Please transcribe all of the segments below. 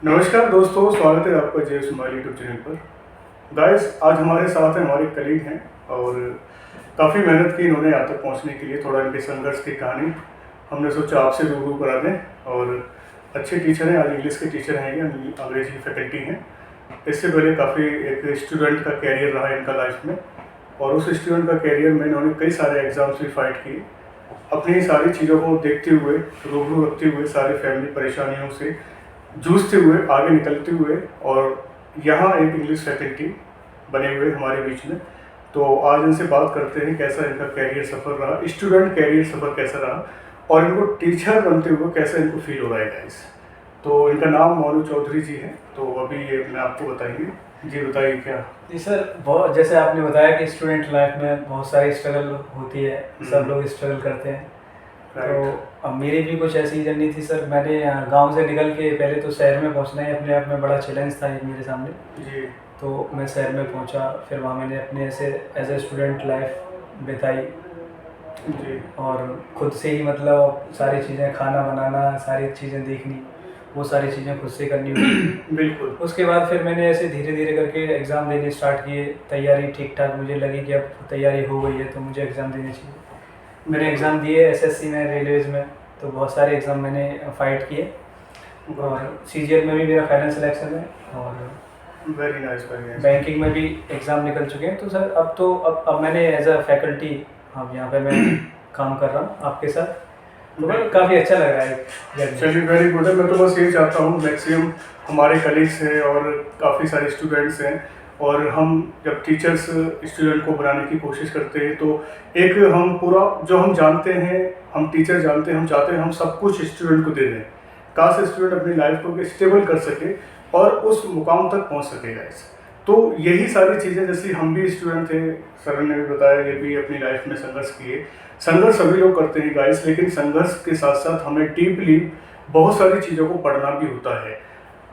नमस्कार दोस्तों, स्वागत है आपका जे स्माइल यूट्यूब चैनल पर। गाइस, आज हमारे साथ हैं हमारे कलीग हैं और काफ़ी मेहनत की इन्होंने यहाँ तक पहुँचने के लिए। थोड़ा इनके संघर्ष की कहानी हमने सोचा आपसे रूबरू करा दें। और अच्छे टीचर हैं, आज इंग्लिश के टीचर हैं, ये अंग्रेजी की फैकल्टी हैं। इससे पहले काफ़ी एक स्टूडेंट का कैरियर रहा इनका लाइफ में, और उस स्टूडेंट का कैरियर में इन्होंने कई सारे एग्ज़ाम्स भी फाइट किए। अपनी सारी चीज़ों को देखते हुए, रूबरू रखते हुए, सारी फैमिली परेशानियों से जूझते हुए, आगे निकलते हुए, और यहाँ एक इंग्लिश फैकल्टी बने हुए हमारे बीच में। तो आज इनसे बात करते हैं कैसा इनका कैरियर सफ़र रहा, स्टूडेंट कैरियर सफ़र कैसा रहा, और इनको टीचर बनते हुए कैसा इनको फील हो रहा है गाइस। तो इनका नाम मोनू चौधरी जी है। तो अभी ये अपने आपको बताइए। जी बताइए क्या। जी सर, बहुत जैसे आपने बताया कि स्टूडेंट लाइफ में बहुत सारी स्ट्रगल होती है, सब लोग स्ट्रगल करते हैं। तो अब मेरी भी कुछ ऐसी जर्नी थी सर। मैंने गांव से निकल के पहले तो शहर में पहुंचना ही अपने आप में बड़ा चैलेंज था एक मेरे सामने जी। तो मैं शहर में पहुंचा, फिर वहाँ मैंने अपने ऐसे एज ए स्टूडेंट लाइफ बिताई जी। और खुद से ही मतलब सारी चीज़ें, खाना बनाना, सारी चीज़ें देखनी, वो सारी चीज़ें खुद से करनी हुई। बिल्कुल। उसके बाद फिर मैंने ऐसे धीरे धीरे करके एग्ज़ाम देने स्टार्ट किए। तैयारी ठीक ठाक मुझे लगी कि अब तैयारी हो गई है तो मुझे एग्ज़ाम देने चाहिए। मैंने एग्ज़ाम दिए एसएससी में, रेलवेज़ में, तो बहुत सारे एग्ज़ाम मैंने फाइट किए और सीजीएल में भी मेरा फाइनल सिलेक्शन है और very nice, very nice. Banking में भी एग्ज़ाम निकल चुके हैं। तो सर अब मैंने एज अ फैकल्टी अब यहाँ पे मैं काम कर रहा हूँ आपके साथ, तो काफ़ी अच्छा लग रहा है। चलिए, वेरी गुड है। मैं तो बस ये चाहता हूँ, मैक्सिमम हमारे कलीग्स हैं और काफ़ी सारे स्टूडेंट्स हैं, और हम जब टीचर्स स्टूडेंट को बनाने की कोशिश करते हैं तो एक हम पूरा जो हम जानते हैं, हम टीचर जानते हैं, हम चाहते हैं हम सब कुछ स्टूडेंट को दे दें। काश स्टूडेंट अपनी लाइफ को स्टेबल कर सके और उस मुकाम तक पहुँच सकेगा। तो यही सारी चीज़ें, जैसे हम भी स्टूडेंट थे, सर ने भी बताया, ये भी अपनी लाइफ में संघर्ष किए। संघर्ष सभी लोग करते हैं गाइस, लेकिन संघर्ष के साथ साथ हमें डीपली बहुत सारी चीज़ों को पढ़ना भी होता है।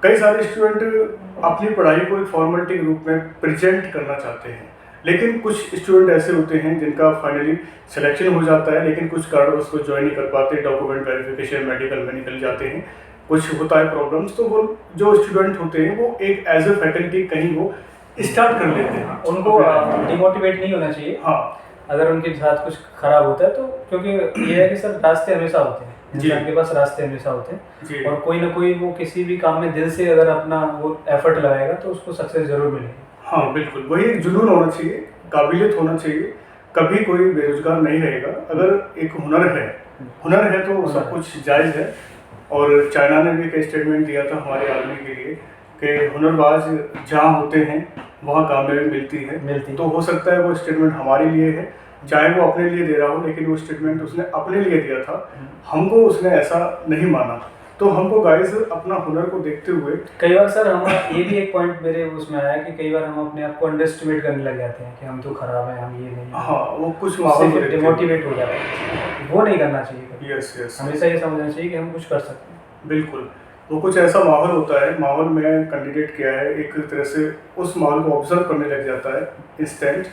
कई सारे स्टूडेंट अपनी पढ़ाई को एक फॉर्मेलिटी के रूप में प्रेजेंट करना चाहते हैं, लेकिन कुछ स्टूडेंट ऐसे होते हैं जिनका फाइनली सिलेक्शन हो जाता है, लेकिन कुछ कारण उसको ज्वाइन नहीं कर पाते, डॉक्यूमेंट वेरिफिकेशन, मेडिकल में निकल जाते हैं, कुछ होता है प्रॉब्लम्स। तो वो जो स्टूडेंट होते हैं वो एक एज ए फैकल्टी कहीं वो स्टार्ट कर लेते हैं। उनको डिमोटिवेट नहीं होना चाहिए। हाँ, अगर उनके साथ कुछ खराब होता है तो, क्योंकि ये है कि सर रास्ते हमेशा होते हैं, इंसान के पास रास्ते हमेशा होते हैं, और कोई ना कोई वो किसी भी काम में दिल से अगर अपना वो एफर्ट लगाएगा तो उसको सक्सेस जरूर मिलेगी। हाँ बिल्कुल, वही एक जुनून होना चाहिए, काबिलियत होना चाहिए। कभी कोई बेरोजगार नहीं रहेगा अगर एक हुनर है तो सब कुछ जायज़ है। और चाइना ने भी एक स्टेटमेंट दिया था हमारे आदमी के लिए कि हुनरबाज जहाँ होते हैं वहाँ कामयाबी मिलती। तो हो सकता है वो स्टेटमेंट हमारे लिए है, चाहे वो अपने लिए दे रहा हो, लेकिन वो स्टेटमेंट उसने अपने लिए दिया था, हमको उसने ऐसा नहीं माना। तो हमको गाइस अपना हुनर को देखते हुए कई बार सर हम ये भी एक पॉइंट मेरे उसमें आया कि कई बार हम अपने आप को अंडर एस्टिमेट करने लग जाते हैं कि हम तो खराब हैं, हम ये नहीं। हाँ, वो कुछ माहौल डिमोटिवेट हो जाता है, वो नहीं करना चाहिए। यस, हमेशा ये समझना चाहिए कि हम कुछ कर सकते हैं। बिल्कुल। वो कुछ ऐसा माहौल होता है, माहौल में कैंडिडेट किया है, एक तरह से उस माहौल को ऑब्जर्व करने लग जाता है इंस्टेंट,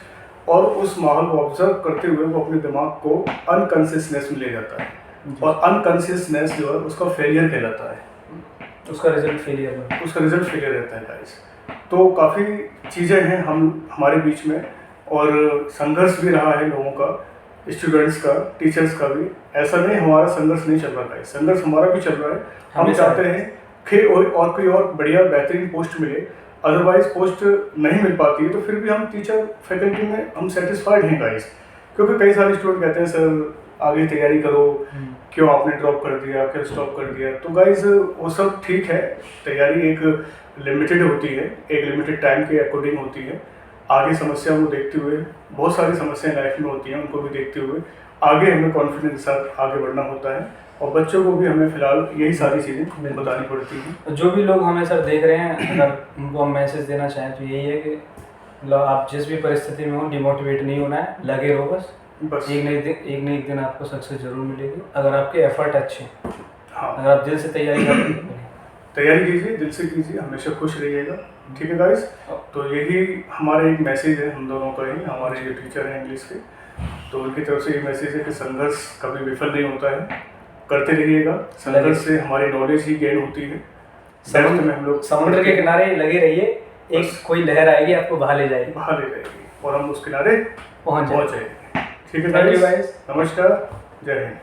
और उस माहौल को ऑब्जर्व करते हुए वो अपने दिमाग को अनकॉन्शियसनेस में ले जाता है, और अनकॉन्शियसनेस जो है उसका फेलियर कहलाता है, उसका रिजल्ट फेलियर रहता है गाइस। तो काफ़ी चीज़ें हैं हमारे बीच में, और संघर्ष भी रहा है लोगों का, स्टूडेंट्स का, टीचर्स का भी। ऐसा नहीं हमारा संघर्ष नहीं चल रहा गाइस, संघर्ष हमारा भी चल रहा है। हम चाहते हैं कि और कोई और बढ़िया बेहतरीन पोस्ट मिले, अदरवाइज पोस्ट नहीं मिल पाती है तो फिर भी हम टीचर फैकल्टी में हम सेटिस्फाइड हैं गाइस। क्योंकि कई सारे स्टूडेंट कहते हैं सर आगे तैयारी करो, क्यों आपने ड्रॉप कर दिया, क्यों स्टॉप कर दिया। तो गाइस वो सब ठीक है, तैयारी एक लिमिटेड होती है, एक लिमिटेड टाइम के अकॉर्डिंग होती है। आगे समस्या को देखते हुए, बहुत सारी समस्याएं लाइफ में होती हैं, उनको भी देखते हुए आगे हमें कॉन्फिडेंस के साथ आगे बढ़ना होता है, और बच्चों को भी हमें फिलहाल यही सारी चीज़ें बतानी पड़ती हैं। जो भी लोग हमें सर देख रहे हैं, अगर उनको हम मैसेज देना चाहें तो यही है कि आप जिस भी परिस्थिति में हो डिमोटिवेट नहीं होना है, लगे रहो बस एक न एक दिन आपको सक्सेस जरूर मिलेगी अगर आपके एफर्ट अच्छे। हाँ, अगर आप दिल से तैयारी कीजिए, दिल से कीजिए, हमेशा खुश रहिएगा। ठीक है गाइस, तो यही हमारा एक मैसेज है हम दोनों का ही, हमारे जो टीचर हैं इंग्लिश के, तो उनकी तरफ से ये मैसेज है कि संघर्ष कभी विफल नहीं होता है, करते रहिएगा। संघर्ष से हमारी नॉलेज ही गेन होती है, डेप्थ में हम लोग समुद्र के किनारे लगे रहिए, एक कोई लहर आएगी आपको बहा ले जाएगी, बाहर ले जाएगी और हम उस किनारे पहुंच पहुंच जाएंगे। जाएंगे। ठीक है Thank you guys, guys. नमस्कार, जय हिंद।